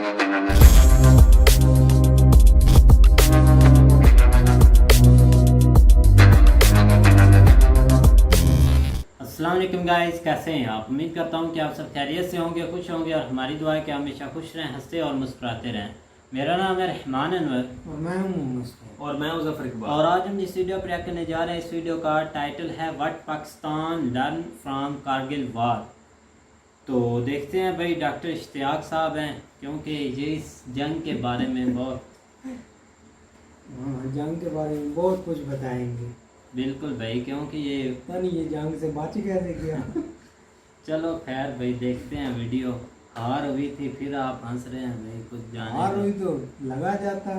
अस्सलाम वालेकुम गाइस, कैसे हैं आप? उम्मीद करता हूं कि आप सब खैरियत से होंगे, खुश होंगे और हमारी दुआ है कि हमेशा खुश रहें, हंसते और मुस्कुराते रहें। मेरा नाम है रहमान अनवर और मैं हूँ मुस्कान। और मैं हूं जफर इकबाल। और आज हम जिस वीडियो पर करने जा रहे हैं, इस वीडियो का टाइटल है what Pakistan learn from Kargil war. तो देखते हैं भाई, डॉक्टर इश्तियाक साहब हैं, क्योंकि ये इस जंग के बारे में बहुत जंग के बारे में बहुत कुछ बताएंगे। बिल्कुल भाई, क्योंकि ये पता नहीं ये जंग से बच कैसे गया। चलो खैर भाई, देखते हैं वीडियो। हार हुई थी, फिर आप हंस रहे हैं भाई, कुछ जाने हार दो। हुई तो लगा जाता।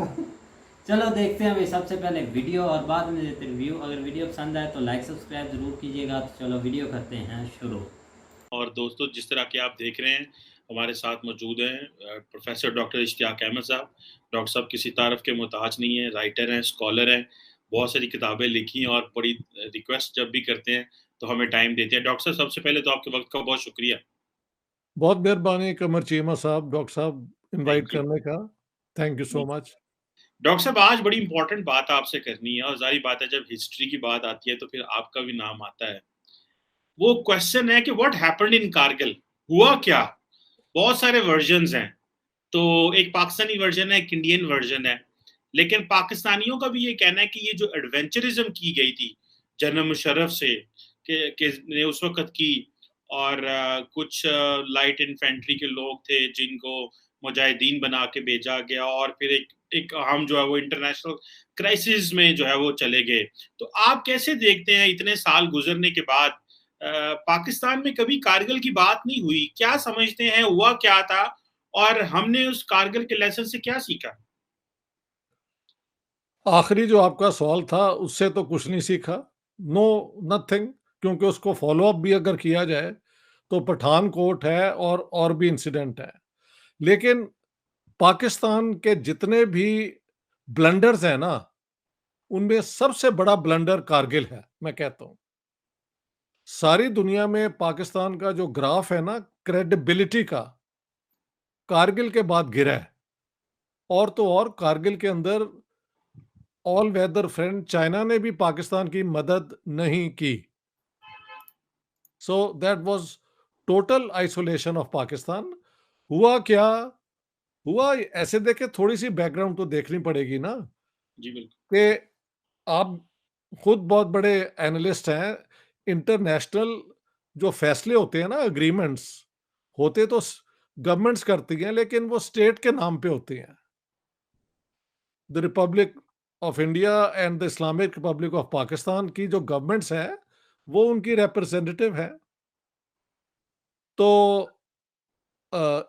चलो देखते हैं भाई, सबसे पहले वीडियो और बाद में देते रिव्यू। अगर वीडियो पसंद आए तो लाइक सब्सक्राइब जरूर कीजिएगा। तो चलो वीडियो करते हैं शुरू। और दोस्तों, जिस तरह के आप देख रहे हैं, हमारे साथ मौजूद हैं प्रोफेसर डॉक्टर इश्तियाक अहमद साहब। डॉक्टर साहब किसी तारफ के मोहताज नहीं है, राइटर हैं, स्कॉलर हैं, बहुत सारी किताबें लिखी हैं और बड़ी रिक्वेस्ट जब भी करते हैं तो हमें टाइम देते हैं। डॉक्टर साहब, सबसे पहले तो आपके वक्त का बहुत शुक्रिया। बहुत मेहरबानी कमर चीमा साहब, डॉक्टर साहब इनवाइट थैंक यू। करने का। Thank you so much. Doctor साहब, आज बड़ी इंपॉर्टेंट बात आपसे करनी है और जाहिर बात है जब हिस्ट्री की बात आती है तो फिर आपका भी नाम आता है। वो क्वेश्चन है कि व्हाट हैपेंड इन कारगिल, हुआ क्या? बहुत सारे वर्जन्स हैं, तो एक पाकिस्तानी वर्जन है, एक इंडियन वर्जन है, लेकिन पाकिस्तानियों का भी ये कहना है कि ये जो एडवेंचरिज्म की गई थी जनरल मुशर्रफ से कि ने उस वक्त की, और कुछ लाइट इन्फेंट्री के लोग थे जिनको मुजाहिदीन बना के भेजा गया और फिर एक हम जो है वो इंटरनेशनल क्राइसिस में जो है वो चले गए। तो आप कैसे देखते हैं इतने साल गुजरने के बाद पाकिस्तान में कभी कारगिल की बात नहीं हुई? क्या समझते हैं हुआ क्या था और हमने उस कारगिल के लेसन से क्या सीखा? आखिरी जो आपका सवाल था उससे तो कुछ नहीं सीखा, नो नथिंग, क्योंकि उसको फॉलो अप भी अगर किया जाए तो पठानकोट है और भी इंसिडेंट है। लेकिन पाकिस्तान के जितने भी ब्लंडर्स हैं ना, उनमें सबसे बड़ा ब्लंडर कारगिल है, मैं कहता हूं। सारी दुनिया में पाकिस्तान का जो ग्राफ है ना क्रेडिबिलिटी का, कारगिल के बाद गिरा है। और तो और कारगिल के अंदर ऑल वेदर फ्रेंड चाइना ने भी पाकिस्तान की मदद नहीं की। So that was total isolation of Pakistan. हुआ क्या हुआ, ऐसे देखे थोड़ी सी बैकग्राउंड तो देखनी पड़ेगी ना, जी बिल्कुल। कि आप खुद बहुत बड़े एनालिस्ट हैं। इंटरनेशनल जो फैसले होते हैं ना, एग्रीमेंट्स होते तो गवर्नमेंट्स करती हैं, लेकिन वो स्टेट के नाम पे होते हैं। The Republic of India and the Islamic Republic of Pakistan की जो गवर्नमेंट्स हैं, वो उनकी रिप्रेजेंटेटिव है। तो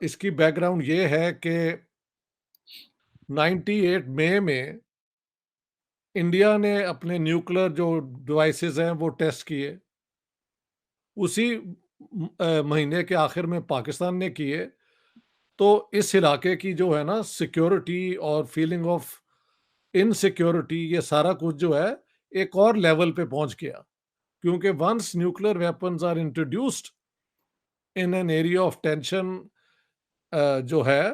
इसकी बैकग्राउंड ये है कि 98 मई में इंडिया ने अपने न्यूक्लियर जो डिवाइसेस हैं वो टेस्ट किए। उसी महीने के आखिर में पाकिस्तान ने किए। तो इस इलाके की जो है ना सिक्योरिटी और फीलिंग ऑफ इनसिक्योरिटी, ये सारा कुछ जो है एक और लेवल पे पहुंच गया, क्योंकि once nuclear weapons are introduced in an area of tension जो है,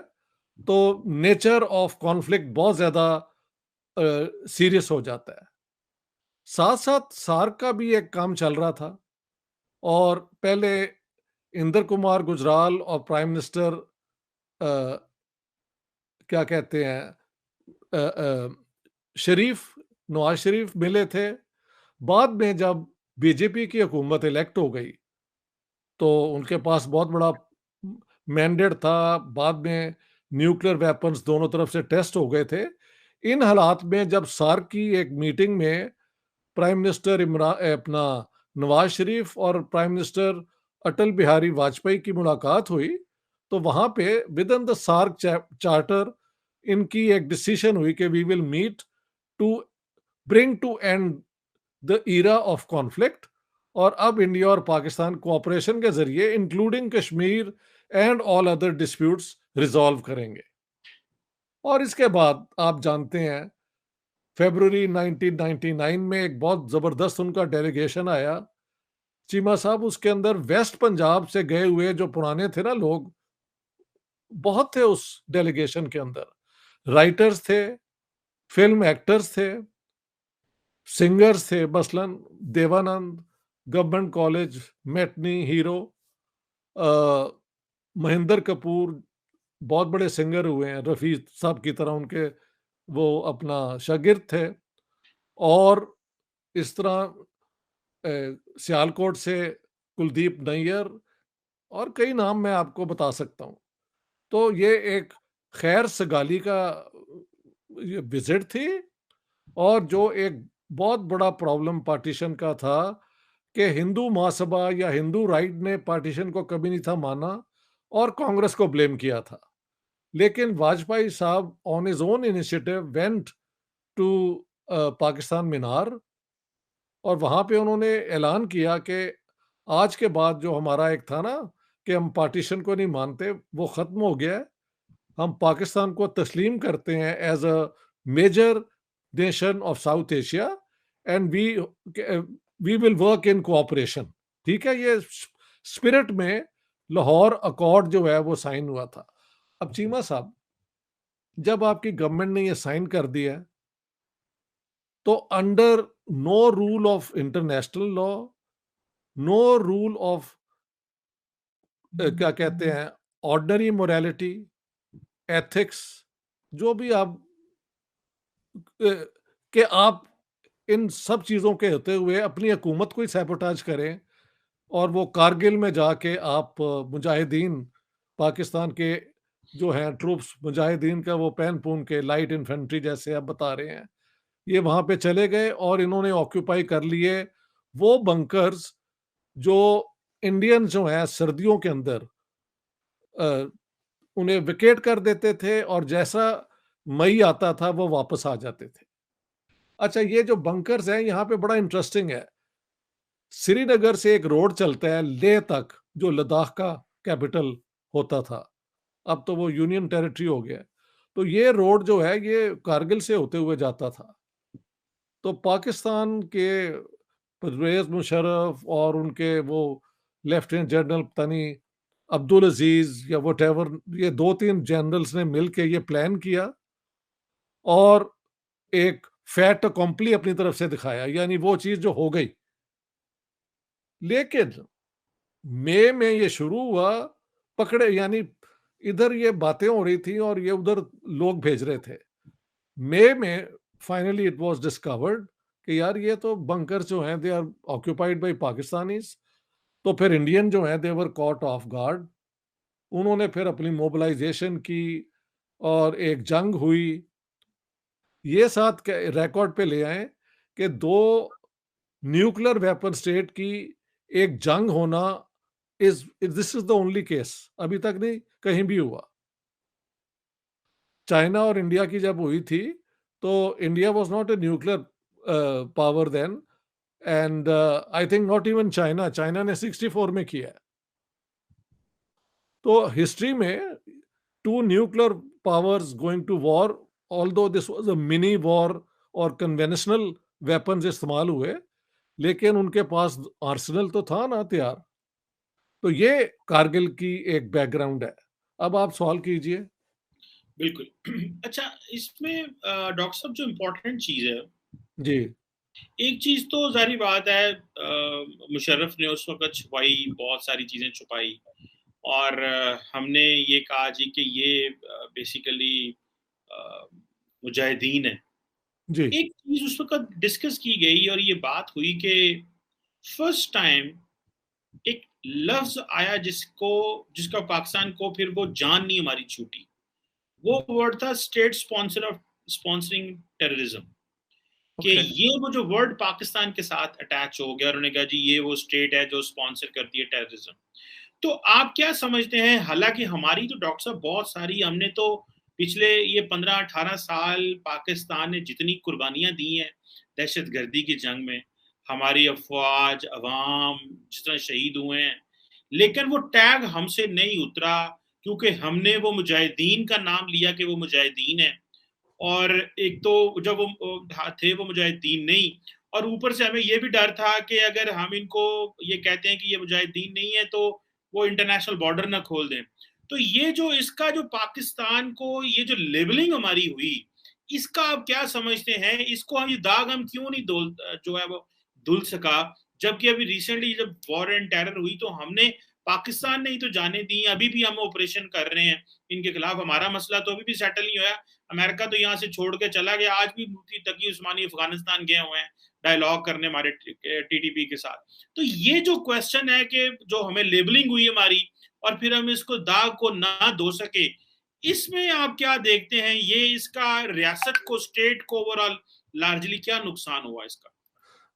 तो नेचर ऑफ कॉन्फ्लिक्ट बहुत ज्यादा सीरियस हो जाता है। साथ साथ सार्क का भी एक काम चल रहा था, और पहले इंदर कुमार गुजराल और प्राइम मिनिस्टर क्या कहते हैं शरीफ, नवाज शरीफ मिले थे। बाद में जब बीजेपी की हुकूमत इलेक्ट हो गई तो उनके पास बहुत बड़ा मैंडेट था। बाद में न्यूक्लियर वेपन्स दोनों तरफ से टेस्ट हो गए थे। इन हालात में जब सार्क की एक मीटिंग में प्राइम मिनिस्टर इमरान अपना नवाज शरीफ और प्राइम मिनिस्टर अटल बिहारी वाजपेयी की मुलाकात हुई, तो वहां पे within the SAARC charter इनकी एक डिसीजन हुई कि we will meet to bring to end the era of conflict. और अब इंडिया और पाकिस्तान कोऑपरेशन के जरिए including Kashmir and all other disputes resolve करेंगे। और इसके बाद आप जानते हैं फरवरी 1999 में एक बहुत जबरदस्त उनका डेलीगेशन आया, चीमा साहब। उसके अंदर वेस्ट पंजाब से गए हुए जो पुराने थे ना लोग, बहुत थे उस डेलीगेशन के अंदर, राइटर्स थे, फिल्म एक्टर्स थे, सिंगर्स थे, मसलन Dev Anand, government college, matinee hero, Mahendra Kapoor बहुत बड़े सिंगर हुए हैं, रफ़ी साहब की तरह उनके वो अपना शागिर्द थे। और इस तरह सियालकोट से कुलदीप नैयर और कई नाम मैं आपको बता सकता हूँ। तो ये एक खैर सगाली का ये विजिट थी, और जो एक बहुत बड़ा प्रॉब्लम पार्टीशन का था कि हिंदू महासभा या हिंदू राइट ने पार्टीशन को कभी नहीं था माना और कांग्रेस को ब्लेम किया था। लेकिन वाजपेयी साहब on his own initiative went to Pakistan Minar, और वहां पे उन्होंने ऐलान किया कि आज के बाद जो हमारा एक था ना कि हम पार्टीशन को नहीं मानते, वो खत्म हो गया है। हम पाकिस्तान को तस्लीम करते हैं as a major nation of South Asia, and we will work in cooperation. ठीक है, ये स्पिरिट में लाहौर अकॉर्ड जो है वो साइन हुआ था। अब चीमा साहब, जब आपकी गवर्नमेंट ने ये साइन कर दिया है, तो under no rule of international law, no rule of क्या कहते हैं ऑर्डिनरी मोरालिटी, एथिक्स, जो भी आप कि आप इन सब चीज़ों के होते हुए अपनी हुकूमत को ही सैबोटाज करें, और वो कारगिल में जाके आप मुजाहिदीन पाकिस्तान के जो हैं ट्रूप्स, मुजाहिदीन का वो पहन पून के लाइट इन्फेंट्री जैसे आप बता रहे हैं, ये वहां पे चले गए और इन्होंने ऑक्यूपाई कर लिए वो बंकर्स जो इंडियन जो हैं सर्दियों के अंदर उन्हें विकेट कर देते थे, और जैसा मई आता था वो वापस आ जाते थे। अच्छा, ये जो बंकर्स हैं यहाँ पे बड़ा इंटरेस्टिंग है। श्रीनगर से एक रोड चलता है लेह तक, जो लद्दाख का कैपिटल होता था, अब तो वो यूनियन टेरिटरी हो गया। तो ये रोड जो है ये कारगिल से होते हुए जाता था। तो पाकिस्तान के परवेज मुशर्रफ और उनके वो लेफ्टिनेंट जनरल पता नहीं अब्दुल अजीज या वट एवर, ये 2-3 जनरल्स ने मिलकर ये प्लान किया और एक फैट कॉम्पली अपनी तरफ से दिखाया, यानी वो चीज जो हो गई। लेकिन मई में ये शुरू हुआ, पकड़े यानी इधर ये बातें हो रही थी और ये उधर लोग भेज रहे थे। मई में फाइनली इट वाज डिस्कवर्ड कि यार ये तो बंकर जो हैं they are occupied by Pakistanis. तो फिर इंडियन जो हैं they were caught off guard. उन्होंने फिर अपनी मोबिलाइजेशन की और एक जंग हुई। ये साथ रिकॉर्ड पे ले आए कि दो न्यूक्लियर वेपन स्टेट की एक जंग होना is this is the only case, अभी तक नहीं कहीं भी हुआ। चाइना और इंडिया की जब हुई थी तो India was not a nuclear power then, and I think not even China, China ने 64 में किया है। तो हिस्ट्री में two nuclear powers going to war, although this was a mini war और कन्वेंशनल वेपन्स इस्तेमाल हुए, लेकिन उनके पास आर्सेनल तो था ना हथियार। तो ये कारगिल की एक बैकग्राउंड है। अब आप सवाल कीजिए। बिल्कुल। अच्छा, इसमें डॉक्टर साहब जो इम्पोर्टेंट चीज है, जी, एक चीज तो जारी बात है, मुशर्रफ ने उस वक्त छुपाई, बहुत सारी चीजें छुपाई, और हमने ये कहा जी कि ये बेसिकली मुजाहिदीन है। जी, एक चीज उस वक्त डिस्कस की गई और ये बात हुई कि फर्स्ट टाइम एक लफ्ज आया जिसका पाकिस्तान को फिर वो जान नहीं हमारी छूटी। वो वर्ड था state sponsor of sponsoring terrorism, कि ओके, ये वो जो वर्ड पाकिस्तान के साथ अटैच हो गया और उन्होंने कहा जी ये वो स्टेट है जो स्पॉन्सर करती है टेररिज्म। तो आप क्या समझते हैं, हालांकि हमारी तो डॉक्टर साहब बहुत सारी, हमने तो पिछले ये 15-18 साल पाकिस्तान ने जितनी कुर्बानियां दी हैं दहशत गर्दी की जंग में, हमारी अफवाज अवाम जितना शहीद हुए हैं, लेकिन वो टैग हमसे नहीं उतरा, क्योंकि हमने वो मुजाहिदीन का नाम लिया कि वो मुजाहिदीन है, और एक तो जब वो थे वो मुजाहिदीन नहीं, और ऊपर से हमें ये भी डर था कि अगर हम इनको ये कहते हैं कि ये मुजाहिदीन नहीं है तो वो इंटरनेशनल बॉर्डर ना खोल दें। तो ये जो इसका जो पाकिस्तान को ये जो लेबलिंग हमारी हुई, इसका आप क्या समझते हैं? इसको हम ये दाग हम क्यों नहीं जो है वो धुल सका? जबकि अभी रिसेंटली जब वॉर एंड टेरर हुई तो हमने पाकिस्तान ने ही तो जाने दी, अभी भी हम ऑपरेशन कर रहे हैं इनके खिलाफ। हमारा मसला तो अभी भी सेटल नहीं हुआ। अमेरिका तो यहाँ से छोड़ के चला गया, आज भी मुफ्ती तकी उस्मानी अफगानिस्तान गए हुए हैं डायलॉग करने हमारे टीटीपी के साथ। तो ये जो क्वेश्चन है कि जो हमें लेबलिंग हुई हमारी और फिर हम इसको दाग को ना धो सके, इसमें आप क्या देखते हैं? ये इसका रियासत को, स्टेट को ओवरऑल लार्जली क्या नुकसान हुआ इसका?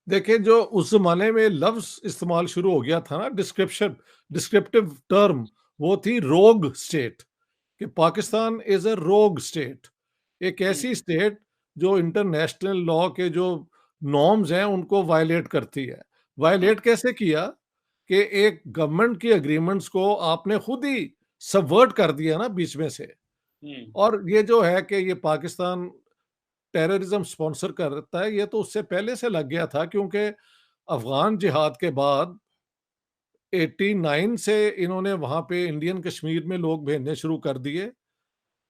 देखिए, जो उस जमाने में लफ्ज इस्तेमाल शुरू हो गया था ना, डिस्क्रिप्टिव टर्म, वो थी रोग स्टेट, कि पाकिस्तान इज अ रोग स्टेट, एक ऐसी स्टेट जो इंटरनेशनल लॉ के जो नॉर्म्स हैं उनको वायलेट करती है। वायलेट कैसे किया? कि एक गवर्नमेंट की एग्रीमेंट्स को आपने खुद ही सबवर्ट कर दिया ना बीच में से। और ये जो है कि ये पाकिस्तान टेररिज्म स्पॉन्सर करता है, ये तो उससे पहले से लग गया था, क्योंकि अफगान जिहाद के बाद 89 से इन्होंने वहां पे इंडियन कश्मीर में लोग भेजने शुरू कर दिए,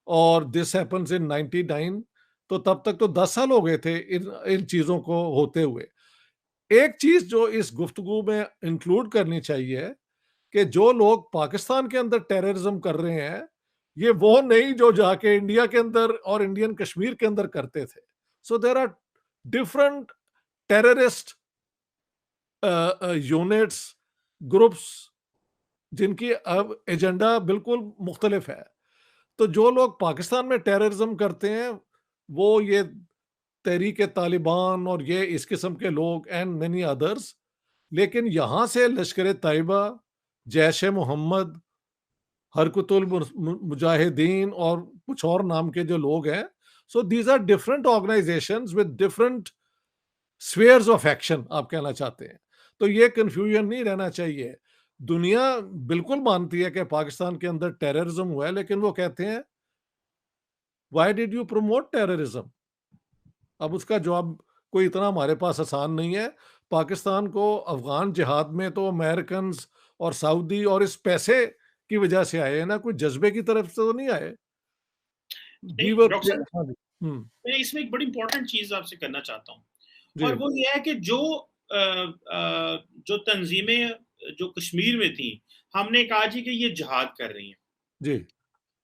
और दिस हैपेंस इन 99। तो तब तक तो 10 साल हो गए थे इन इन चीजों को होते हुए। एक चीज जो इस गुफ्तगू में इंक्लूड करनी चाहिए, कि जो लोग पाकिस्तान के अंदर टेररिज्म कर रहे हैं, ये वो नहीं जो जाके इंडिया के अंदर और इंडियन कश्मीर के अंदर करते थे। So there are different terrorist units, groups, जिनकी अब एजेंडा बिल्कुल मुख्तलिफ है। तो जो लोग पाकिस्तान में टेररिज्म करते हैं, वो ये तहरीक तालिबान और ये इस किस्म के लोग एंड मेनी अदर्स। लेकिन यहाँ से लश्कर तैयबा, जैश ए मोहम्मद, हरकतुल मुजाहिदीन और कुछ और नाम के जो लोग हैं, so these are different organisations with different spheres of action, आप कहना चाहते हैं। तो ये कंफ्यूजन नहीं रहना चाहिए। दुनिया बिल्कुल मानती है कि पाकिस्तान के अंदर टेररिज्म हुआ है, लेकिन वो कहते हैं why did you promote terrorism? अब उसका जवाब कोई इतना हमारे पास आसान नहीं है। पाकिस्तान को अफगान जिहाद में तो अमेरिकन और सऊदी और इस पैसे की वजह से आए हैं ना, कोई जज्बे की तरफ से तो नहीं आए। नहीं, We were- डॉक्टर साहब, हाँ जी। मैं इसमें एक बड़ी इंपॉर्टेंट चीज आपसे करना चाहता हूँ, जी और वो ये है कि जो तंजीमें जो कश्मीर में थी, हमने कहा जी कि ये जिहाद कर रही हैं। जी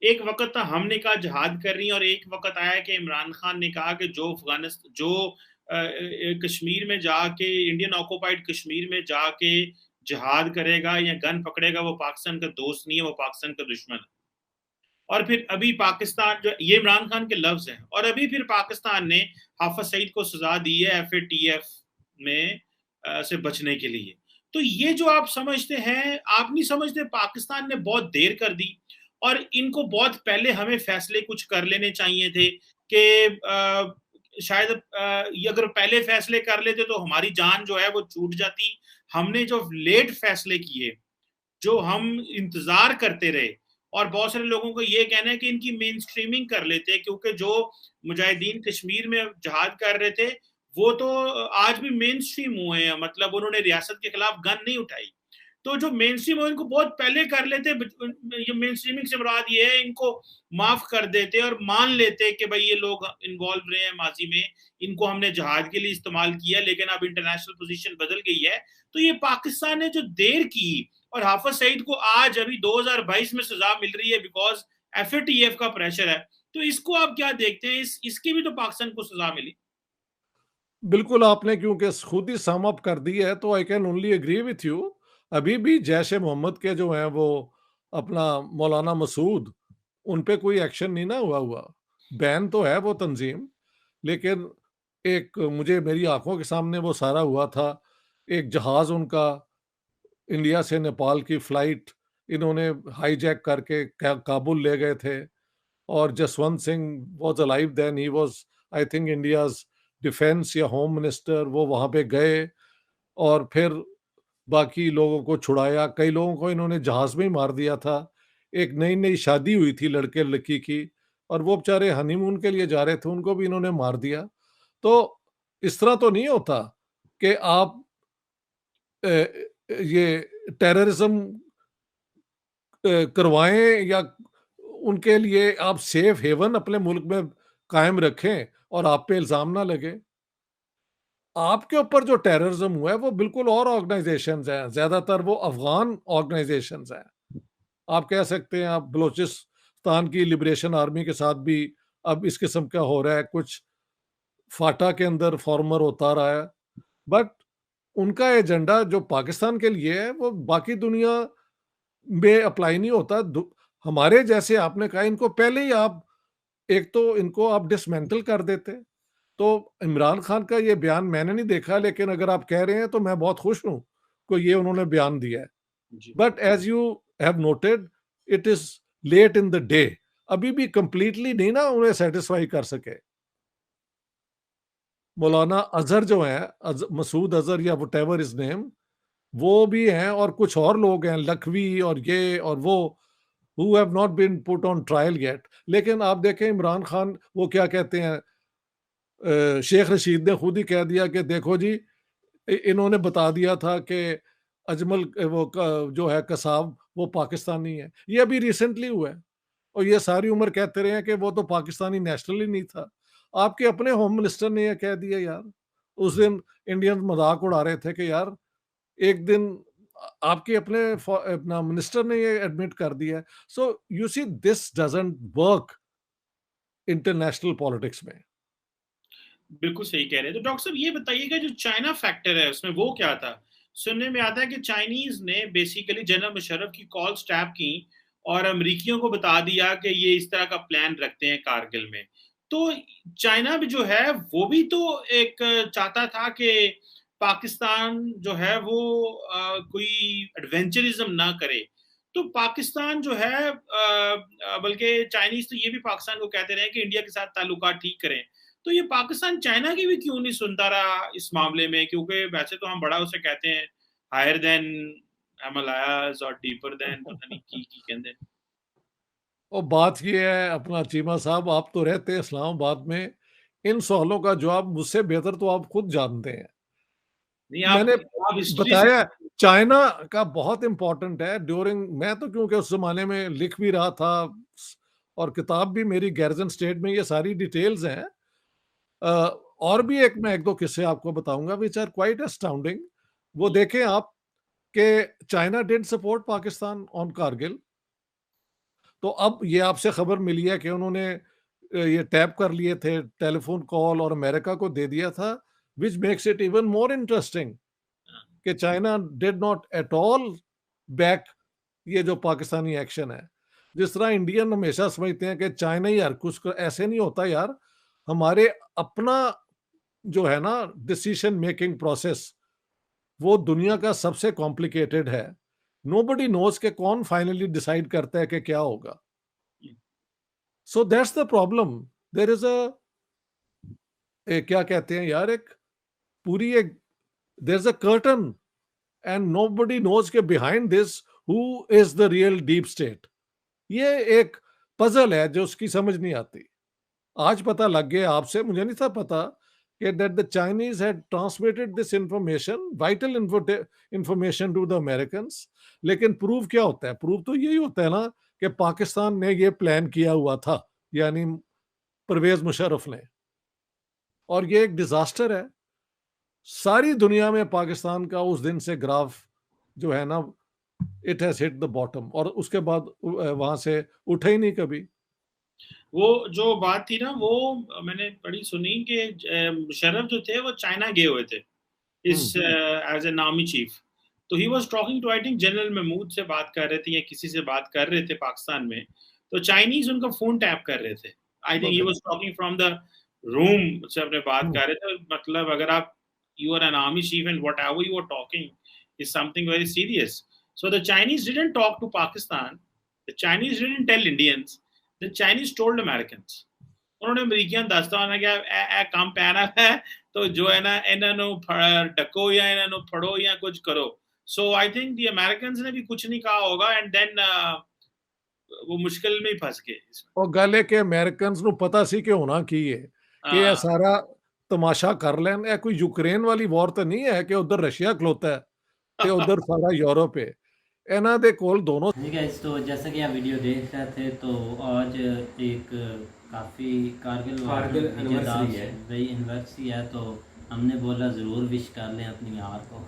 एक वक्त था हमने कहा जिहाद कर रही हैं, और एक वक्त आया कि इमरान खान ने कहा कि जो अफगानिस्तान, जो कश्मीर में जाके, इंडियन ऑक्युपाइड कश्मीर में जाके जिहाद करेगा या गन पकड़ेगा, वो पाकिस्तान का दोस्त नहीं है, वो पाकिस्तान का दुश्मन है। और फिर अभी पाकिस्तान, जो ये इमरान खान के लफ्ज हैं, और अभी फिर पाकिस्तान ने हाफिज सईद को सजा दी है एफएटीएफ में से बचने के लिए। तो ये जो आप समझते हैं, आप नहीं समझते पाकिस्तान ने बहुत देर कर दी, और इनको बहुत पहले हमें फैसले कुछ कर लेने चाहिए थे कि शायद ये अगर पहले फैसले कर लेते तो हमारी जान जो है वो छूट जाती। हमने जो लेट फैसले किए, जो हम इंतजार करते रहे, और बहुत सारे लोगों को ये कहना है कि इनकी मेन स्ट्रीमिंग कर लेते, क्योंकि जो मुजाहिदीन कश्मीर में जहाद कर रहे थे वो तो आज भी मेन स्ट्रीम हुए हैं, मतलब उन्होंने रियासत के खिलाफ गन नहीं उठाई। तो जो मेन स्ट्रीम है इनको बहुत पहले कर लेते, ये मेन स्ट्रीमिंग से मुराद ये है इनको माफ कर देते और मान लेते कि भाई ये लोग इन्वॉल्व रहे हैं माजी में, इनको हमने जहाद के लिए इस्तेमाल किया, लेकिन अब इंटरनेशनल पोजीशन बदल गई है। तो ये पाकिस्तान ने जो देर की, और हाफिज सईद को आज अभी 2022 में सजा मिल रही है बिकॉज एफएटीएफ का प्रेशर है, तो इसको आप क्या देखते हैं? इसकी भी तो पाकिस्तान को सजा मिली। बिल्कुल, आपने क्योंकि खुद ही सम अप कर दी है, तो I can only agree with you. अभी भी जैश ए मोहम्मद के जो हैं वो अपना मौलाना मसूद, उन पे कोई एक्शन नहीं ना हुआ। बैन तो है वो तंजीम, लेकिन एक मुझे मेरी आंखों के सामने वो सारा हुआ था। एक जहाज उनका इंडिया से नेपाल की फ्लाइट इन्होंने हाईजैक करके काबुल ले गए थे, और Jaswant Singh was alive then, he was I think India's defence या होम मिनिस्टर। वो वहां पे गए और फिर बाकी लोगों को छुड़ाया। कई लोगों को इन्होंने जहाज में ही मार दिया था। एक नई नई शादी हुई थी लड़के लड़की की, और वो बेचारे हनीमून के लिए जा रहे थे, उनको भी इन्होंने मार दिया। तो इस तरह तो नहीं होता कि आप ये टेररिज्म करवाएं या उनके लिए आप सेफ हेवन अपने मुल्क में कायम रखें और आप पे इल्जाम ना लगे। आपके ऊपर जो टेररिज्म हुआ है वो बिल्कुल और ऑर्गेनाइजेशंस हैं, ज्यादातर वो अफगान ऑर्गेनाइजेशंस हैं। आप कह सकते हैं आप बलूचिस्तान की लिबरेशन आर्मी के साथ भी अब इस किस्म का हो रहा है, कुछ फाटा के अंदर फॉर्मर होता रहा है, बट उनका एजेंडा जो पाकिस्तान के लिए है वो बाकी दुनिया में अप्लाई नहीं होता। हमारे जैसे आपने कहा इनको पहले ही आप एक तो इनको आप डिसमेंटल कर देते। तो इमरान खान का ये बयान मैंने नहीं देखा, लेकिन अगर आप कह रहे हैं तो मैं बहुत खुश हूं को ये उन्होंने बयान दिया है। जी but as you have noted it is late in the day, अभी भी कंप्लीटली नहीं ना उन्हें सेटिस्फाई कर सके। मौलाना अजहर जो है, मसूद अजहर या वट एवर इज नेम, वो भी हैं और कुछ और लोग हैं, लखवी और ये और वो, who have not been put on trial yet। लेकिन आप देखें इमरान खान वो क्या कहते हैं, शेख रशीद ने खुद ही कह दिया कि देखो जी इन्होंने बता दिया था कि अजमल जो है कसाब वो पाकिस्तानी है। ये अभी रिसेंटली हुआ है और ये सारी उम्र कहते रहे हैं कि वो तो पाकिस्तानी नेशनल ही नहीं था। आपके अपने होम मिनिस्टर ने ये कह दिया यार। उस दिन इंडियन मजाक उड़ा रहे थे कि यार एक दिन आपके अपने अपना मिनिस्टर ने ये एडमिट कर दिया है। So you see this doesn't work international politics में। बिल्कुल सही कह रहे हैं। तो डॉक्टर साहब ये बताइएगा जो चाइना फैक्टर है उसमें वो क्या था? सुनने में आता है कि चाइनीज ने बेसिकली जनरल मुशर्रफ की कॉल्स टैप की और अमरीकियों को बता दिया कि ये इस तरह का प्लान रखते हैं कारगिल में। तो चाइना भी जो है वो भी तो एक चाहता था कि पाकिस्तान जो है वो कोई एडवेंचरिज्म ना करे। तो पाकिस्तान जो है बल्कि चाइनीज तो ये भी पाकिस्तान को कहते रहे कि इंडिया के साथ ताल्लुकात ठीक करें। तो ये पाकिस्तान चाइना की भी क्यों नहीं सुनता रहा इस मामले में? क्योंकि वैसे तो हम बड़ा उसे कहते हैं हायर देन हिमालयाज और डीपर देन पता नहीं की कहते हैं। और बात ये है अपना चीमा साहब, आप तो रहते हैं इस्लामाबाद में, इन सवालों का जवाब मुझसे बेहतर तो आप खुद जानते हैं। नहीं मैंने आप हिस्ट्री से बताया चाइना का बहुत इंपॉर्टेंट है ड्यूरिंग, मैं तो क्योंकि उस जमाने में लिख भी रहा था और किताब भी मेरी गैरजन स्टेट में ये सारी डिटेल्स हैं। और भी मैं एक दो किस्से आपको बताऊंगा विच आर क्वाइट अस्टाउंडिंग। वो देखें आप कि China did support Pakistan on Kargil. तो अब ये आपसे खबर मिली है कि उन्होंने ये टैप कर लिए थे टेलीफोन कॉल और अमेरिका को दे दिया था, which makes it even more interesting कि China did not at all back ये जो पाकिस्तानी एक्शन है। जिस तरह इंडियन हमेशा समझते हैं कि चाइना ही हर कुछ ऐसे नहीं होता यार। हमारे अपना जो है ना डिसीजन मेकिंग प्रोसेस वो दुनिया का सबसे कॉम्प्लिकेटेड है। नोबडी नोज के कौन फाइनली डिसाइड करता है कि क्या होगा। So that's the problem. There is क्या कहते हैं यार, एक पूरी एक there is a curtain and nobody knows के behind this who is the real deep state. ये एक पजल है जो उसकी समझ नहीं आती। आज पता लग गया आपसे, मुझे नहीं था पता कि that the Chinese had transmitted this information, vital information to the Americans। लेकिन प्रूफ क्या होता है? प्रूफ तो यही होता है ना कि पाकिस्तान ने ये प्लान किया हुआ था, यानी परवेज मुशर्रफ ने। और ये एक डिजास्टर है। सारी दुनिया में पाकिस्तान का उस दिन से ग्राफ जो है ना it has hit the bottom, और उसके बाद वहां से उठा ही नहीं कभी। वो जो बात थी ना वो मैंने बड़ी सुनी कि मुशर्रफ जो थे वो चाइना गए हुए थे इस एज ए आर्मी चीफ। तो he was talking to I think general Mahmood से बात कर रहे थे या किसी से बात कर रहे थे पाकिस्तान में। तो चाइनीज उनका फोन टैप कर रहे थे। I think he was talking from the room से अपने बात कर रहे थे। मतलब अगर आप you are an army chief and whatever you are talking is something very serious. So the Chinese didn't talk to Pakistan, the Chinese didn't tell Indians, the Chinese told Americans। उन्होंने अमेरिकियन दसता होना कि ए काम पैना है तो जो है ना इन्हां नु डको या इन्हां नु फड़ो या कुछ करो। सो आई थिंक द अमेरिकन्स ने भी कुछ नहीं कहा होगा एंड देन वो मुश्किल में ही फंस गए। और गले के अमेरिकन्स नु पता सी कि होना की है कि ये सारा तमाशा कर लेन। कोई यूक्रेन वाली वॉर तो नहीं है कि उधर रशिया खलोता है कि उधर सारा यूरोप है। ਇਹਨਾਂ ਦੇ ਕੋਲ दोनों ठीक है। तो जैसा कि आप वीडियो देख रहे थे, तो आज एक काफ़ी कारगिल कारगिल anniversary है। भाई एनिवर्सरी है, तो हमने बोला ज़रूर विश कर लें अपनी यार को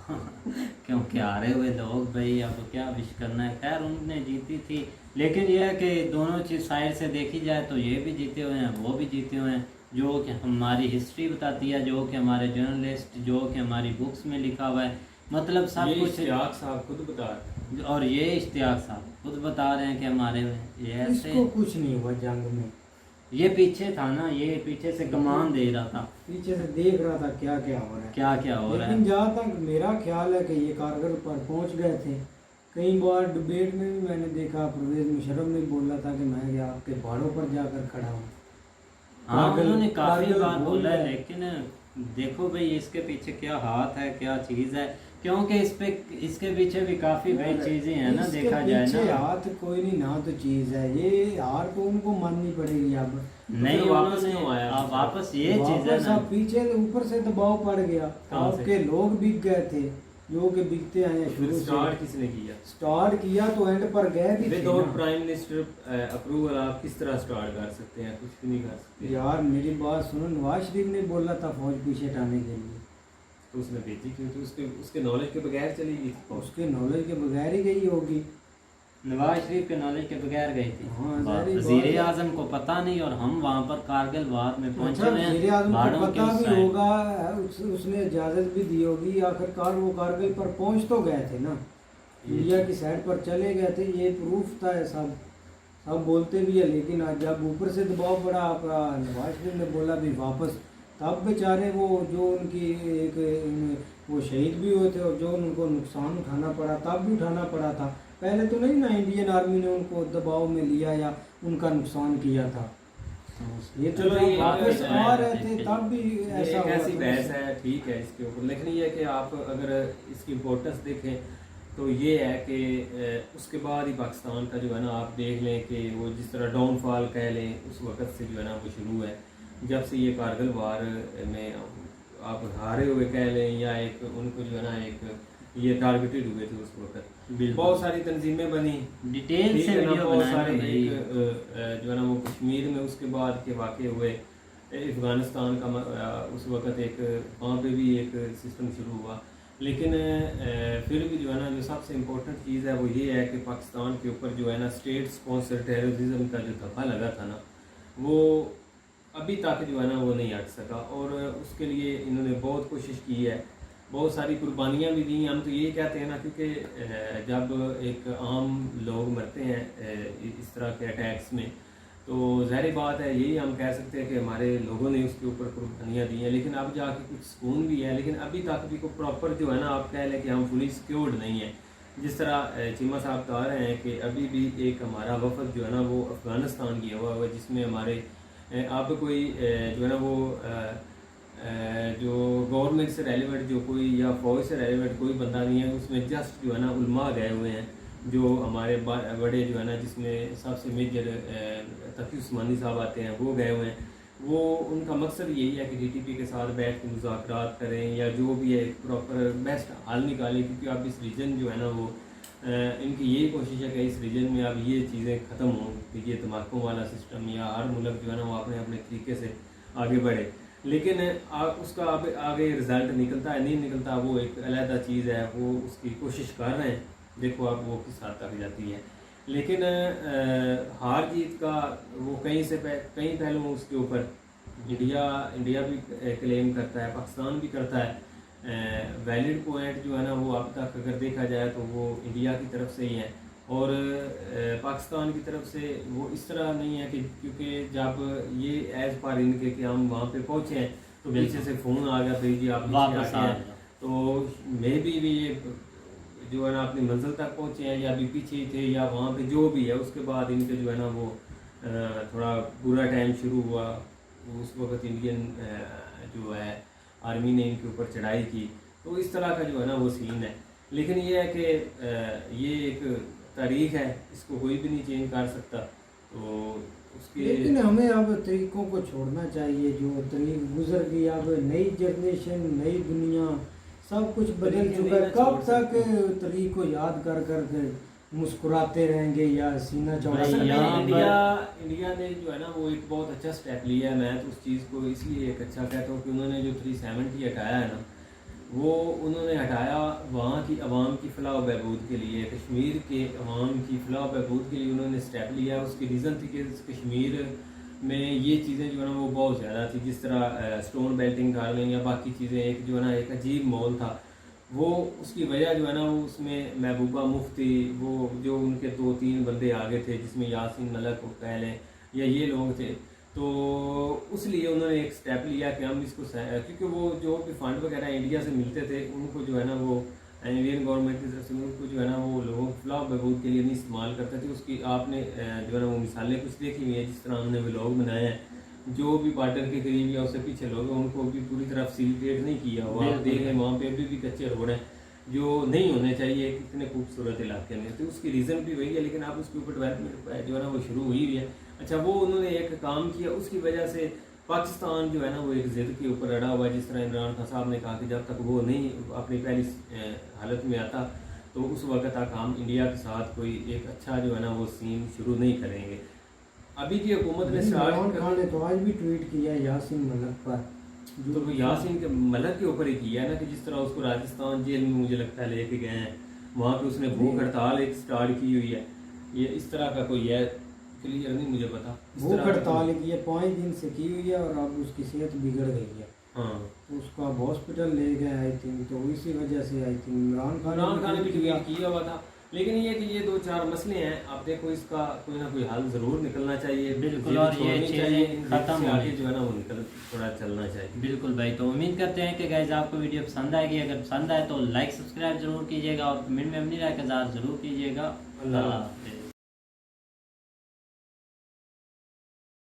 क्योंकि हारे हुए लोग भाई अब क्या विश करना है। खैर उनने जीती थी, लेकिन यह है कि दोनों चीज़ साइड से देखी जाए तो ये भी जीते हुए हैं, वो भी जीते हुए हैं, जो कि हमारी हिस्ट्री बताती है, जो कि हमारे जर्नलिस्ट, जो कि हमारी बुक्स में लिखा हुआ है, मतलब सब ये कुछ। इश्तियाक साहब खुद बता रहे हैं। और ये इश्तियाक साहब खुद बता रहे हैं कि हमारे में ये ऐसे, इसको कुछ नहीं हुआ जंग में। ये पीछे था ना, ये पीछे से कमान दे रहा था, पीछे से देख रहा था क्या क्या हो रहा है। क्या क्या हो रहा लेकिन है। जहाँ तक मेरा ख्याल है कि ये कारगिल पर पहुंच गए थे। कई बार डिबेट में भी मैंने देखा, परवेज मुशर्रफ ने बोला था कि मैं यहाँ आपके पहाड़ों पर जाकर खड़ा हूँ। हाँ कारगिल- उन्होंने काफी कारगिल बार भूल बोला है, गए। लेकिन देखो भाई इसके पीछे क्या हाथ है, क्या चीज़ है, क्योंकि इस पे इसके पीछे भी काफी भाई चीज़ें हैं ना, इसके देखा जाए पीछे ना। हाथ कोई नहीं, ना तो चीज है ये, हार तो उनको माननी पड़ेगी अब। नहीं फिर वापस उन्होंने क्यों आया? वापस ये चीज़ है वापस ना। अब पीछे ऊपर से दबाव पड़ गया, कहाँ से? आपके लोग बिक गए थे, जो कि बिकते आए हैं फिर शुरू से। स्टार्ट किसने किया? स्टार्ट किया तो एंड पर गए भी थे विदाउट ना। प्राइम मिनिस्टर अप्रूवल आप किस तरह स्टार्ट कर सकते हैं? कुछ भी नहीं कर सकते। यार मेरी बात सुनो, नवाज शरीफ ने बोला था फौज पीछे हटाने के लिए, तो उसने भेजी क्यों? तो उसके नॉलेज के बगैर चली गई थी। उसके नॉलेज के बगैर ही गई होगी। नवाज शरीफ के नॉलेज के बगैर गई थी। हाँ, जाहिर बात वजीर है। आजम को पता नहीं, और हम वहाँ पर कारगिल वार में पहुंचे अच्छा, हुए हैं। वज़ीर आज़म पहाड़ों को के पता उस भी साइड। होगा, उसने इजाजत भी दी होगी, आखिरकार वो कारगिल पर पहुंच तो गए थे ना, इंडिया की साइड पर चले गए थे, ये प्रूफ था। सब सब बोलते भी है, लेकिन आज जब ऊपर से दबाव पड़ा, आपका नवाज शरीफ ने बोला भी वापस, तब बेचारे वो जो उनकी एक वो शहीद भी हुए थे, और जो उनको नुकसान उठाना पड़ा तब भी उठाना पड़ा था। पहले तो नहीं ना इंडियन आर्मी ने उनको दबाव में लिया या उनका नुकसान किया था। ये तो चलो, जब ये वापस एक- आ रहे थे तब भी ये ऐसा एक हुआ ऐसी था। बहस है, ठीक है इसके ऊपर, लेकिन ये है कि आप अगर इसकी इम्पोर्टेंस देखें तो ये है कि उसके बाद ही पाकिस्तान का जो है ना, आप देख लें कि वो जिस तरह डाउनफॉल कह लें, उस वक़्त से जो है ना वो शुरू है, जब से ये कारगिल वार में आप हारे हुए कह लें, या एक उनको जो है ना एक ये टारगेटेड हुए थे उस वक्त। बिल्कुल। बहुत सारी तंजीमें बनी, डिटेल ठीक से है ना, वीडियो बहुत बनाए सारे भाई। जो है ना वो कश्मीर में उसके बाद के वाक़े हुए, अफ़गानिस्तान का उस वक़्त एक वहाँ पे भी एक सिस्टम शुरू हुआ। लेकिन फिर भी जो है ना जो सबसे इम्पोर्टेंट चीज़ है वो ये है कि पाकिस्तान के ऊपर जो है ना स्टेट स्पॉन्सर टेररिज्म का जो धब्बा लगा था ना, वो अभी तक जो है ना वो नहीं हट सका, और उसके लिए इन्होंने बहुत कोशिश की है, बहुत सारी कुर्बानियाँ भी दी। हम तो ये कहते हैं ना, क्योंकि जब एक आम लोग मरते हैं इस तरह के अटैक्स में, तो ज़ाहिर बात है यही हम कह सकते हैं कि हमारे लोगों ने उसके ऊपर कुर्बानियाँ दी हैं। लेकिन अब जाके कुछ सुकून भी है, लेकिन अभी तक भी कोई प्रॉपर जो है ना आप कह लें कि हम फुली सिक्योर्ड नहीं है। जिस तरह चीमा साहब बता रहे हैं कि अभी भी एक हमारा वफद जो है ना वो अफ़गानिस्तान गया हुआ है, जिसमें हमारे अब कोई जो है ना वो जो गवर्नमेंट से रेलिवेंट जो कोई या फौज से रेलिवेंट कोई बंदा नहीं है, उसमें जस्ट जो है ना उलमा गए हुए हैं, जो हमारे बड़े जो है ना, जिसमें सबसे मेजर तकी उस्मानी साहब आते हैं, वो गए हुए हैं। वो उनका मकसद यही है कि DTP के साथ बैठ के मुज़ाकरात करें, या जो भी है प्रॉपर बेस्ट हल निकालें, क्योंकि अब इस रीजन जो है ना वो इनकी यही कोशिश है कि इस रीजन में अब ये चीज़ें ख़त्म हों, कि ये तम्बाकू वाला सिस्टम या हर मुल्क जो है ना वो अपने अपने तरीके से आगे बढ़े। लेकिन उसका अब आगे रिज़ल्ट निकलता है नहीं निकलता, वो एक अलहदा चीज़ है, वो उसकी कोशिश कर रहे हैं, देखो अब वो किस हद तक जाती है। लेकिन हार जीत का वो कई पहलू उसके ऊपर इंडिया भी क्लेम करता है, पाकिस्तान भी करता है। वैलिड पॉइंट जो है ना वो अब तक अगर देखा जाए तो वो इंडिया की तरफ से ही है, और पाकिस्तान की तरफ से वो इस तरह नहीं है कि क्योंकि जब ये एज पर इनके कि हम वहाँ पे पहुँचे हैं तो पीछे से फ़ोन आ गया भाई जी आप वापस आ हैं, तो मे भी ये जो है ना अपनी मंजिल तक पहुँचे हैं, या अभी पीछे ही थे, या वहाँ पे जो भी है, उसके बाद इनके जो है ना वो थोड़ा बुरा टाइम शुरू हुआ। उस वक्त इंडियन जो है आर्मी ने इनके ऊपर चढ़ाई की, तो इस तरह का जो है ना वो सीन है। लेकिन ये है कि ये एक तारीख है, इसको कोई भी नहीं चेंज कर सकता, तो उसके लेकिन हमें अब तरीकों को छोड़ना चाहिए, जो तरीक गुजर गई, अब नई जनरेशन, नई दुनिया, सब कुछ बदल तरीके चुका है। नहीं ना कब छोड़ तक तरीक को याद कर कर के मुस्कुराते रहेंगे या सीना चौड़ा भाई, असल में यहाँ इंडिया ने जो है ना वो एक बहुत अच्छा स्टेप लिया है। मैं तो उस चीज़ को इसलिए एक अच्छा कहता हूँ कि उन्होंने जो 370 हटाया है ना, वो उन्होंने हटाया वहाँ की आवाम की फलाह व बहबूद के लिए, कश्मीर के अवाम की फलाह व बहबूद के लिए उन्होंने स्टेप लिया। उसकी रीज़न थी कि कश्मीर में ये चीज़ें जो है ना वो बहुत ज़्यादा थी, जिस तरह स्टोन बेल्टिंग कर लें या बाकी चीज़ें, एक जो है ना एक अजीब माहौल था वो। उसकी वजह जो है ना वो उसमें महबूबा मुफ्ती, वो जो उनके 2-3 बंदे आगे थे जिसमें यासीन मलक कह लें या ये लोग थे, तो उस लिए उन्होंने एक स्टेप लिया कि हम इसको क्योंकि वो जो भी फंड वगैरह इंडिया से मिलते थे उनको जो है ना वो इंडियन गवर्नमेंट की तरफ से उनको जो है ना वो लोगों को फलाह बहबूद के लिए नहीं इस्तेमाल करते थे। उसकी आपने जो है ना वो मिसालें कुछ देखी हुई है, जिस तरह हमने व्लॉग बनाए हैं, जो भी बॉर्डर के करीब या उससे पीछे लोग हैं उनको भी पूरी तरह फैसिलिटेट नहीं किया हुआ। आप देख रहे हैं वहाँ पे अभी भी कच्चे रोड हैं जो नहीं होने चाहिए कितने खूबसूरत इलाके में, तो उसकी रीज़न भी वही है। लेकिन आप उसके ऊपर डेवलपमेंट जो है ना वो शुरू हुई भी है। अच्छा, वो उन्होंने एक काम किया, उसकी वजह से पाकिस्तान जो है ना वो एक ज़िद के ऊपर अड़ा हुआ है। जिस तरह इमरान खान साहब ने कहा कि जब तक वो नहीं अपनी पहली हालत में आता तो उस वक्त तक हम इंडिया के साथ कोई एक अच्छा जो है ना वो सीन शुरू नहीं करेंगे। अभी की हुकूमत ने इमरान स्टार्ट खान ने तो आज भी ट्वीट किया यासीन मलक पर, तो वो यासीन के मलक के ऊपर ही किया है ना, कि जिस तरह उसको राजस्थान जेल में मुझे लगता है लेके गए हैं, वहाँ पे उसने भूख हड़ताल एक स्टार्ट की हुई है। ये इस तरह का कोई है, क्लियर नहीं मुझे पता। भूख हड़ताल की है 5 दिन से की हुई है और अब उसकी सेहत बिगड़ गई है। हाँ, तो उसको अब हॉस्पिटल ले गए आई थिंक, तो इसी वजह से आई थिंक इमरान खान ने भी ट्वीट किया हुआ था। लेकिन ये कि ये 2-4 मसले हैं, आप देखो इसका कोई ना कोई हल जरूर निकलना चाहिए। बिल्कुल, और ये चीज़ें खत्म आगे जो है ना वो निकल थोड़ा चलना चाहिए। बिल्कुल भाई, तो उम्मीद करते हैं कि गाइस आपको वीडियो पसंद आएगी। अगर पसंद आए तो लाइक सब्सक्राइब जरूर कीजिएगा और कमेंट में अपनी राय का इज़हार जरूर कीजिएगा। अल्लाह हाफ़िज़।